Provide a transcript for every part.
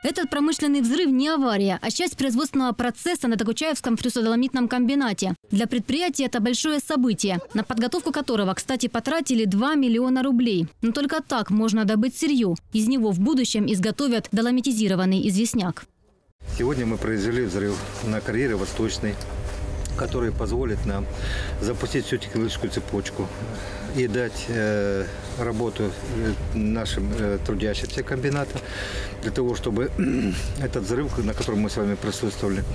Этот промышленный взрыв не авария, а часть производственного процесса на Докучаевском флюсодоломитном комбинате. Для предприятия это большое событие, на подготовку которого, кстати, потратили 2 миллиона рублей. Но только так можно добыть сырье. Из него в будущем изготовят доломитизированный известняк. Сегодня мы произвели взрыв на карьере Восточной, который позволит нам запустить всю технологическую цепочку и дать работу нашим трудящимся комбината, для того, чтобы этот взрыв, на котором мы с вами присутствовали,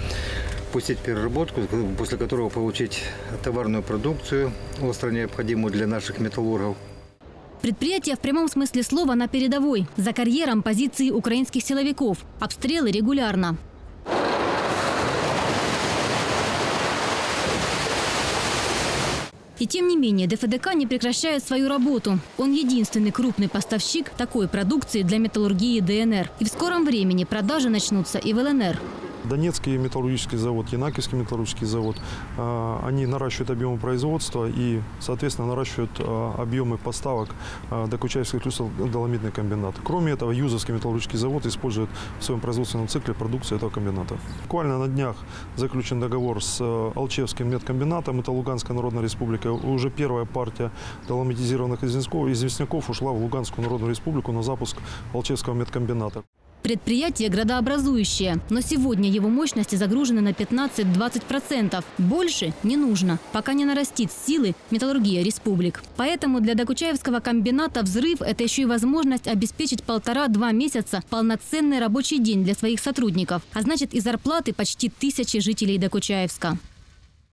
пустить в переработку, после которого получить товарную продукцию, остро необходимую для наших металлургов. Предприятие в прямом смысле слова на передовой. За карьером позиции украинских силовиков. Обстрелы регулярно. И тем не менее, ДФДК не прекращает свою работу. Он единственный крупный поставщик такой продукции для металлургии ДНР. И в скором времени продажи начнутся и в ЛНР. Донецкий металлургический завод, Янакиевский металлургический завод, они наращивают объемы производства и, соответственно, наращивают объемы поставок Докучаевский флюсодоломитный комбинат. Кроме этого, Юзовский металлургический завод использует в своем производственном цикле продукцию этого комбината. Буквально на днях заключен договор с Алчевским меткомбинатом, это Луганская Народная Республика. Уже первая партия доломитизированных известняков ушла в Луганскую Народную Республику на запуск Алчевского меткомбината. Предприятие градообразующее, но сегодня его мощности загружены на 15-20%. Больше не нужно, пока не нарастит силы металлургия республик. Поэтому для Докучаевского комбината взрыв – это еще и возможность обеспечить 1,5-2 месяца полноценный рабочий день для своих сотрудников. А значит и зарплаты почти 1000 жителей Докучаевска.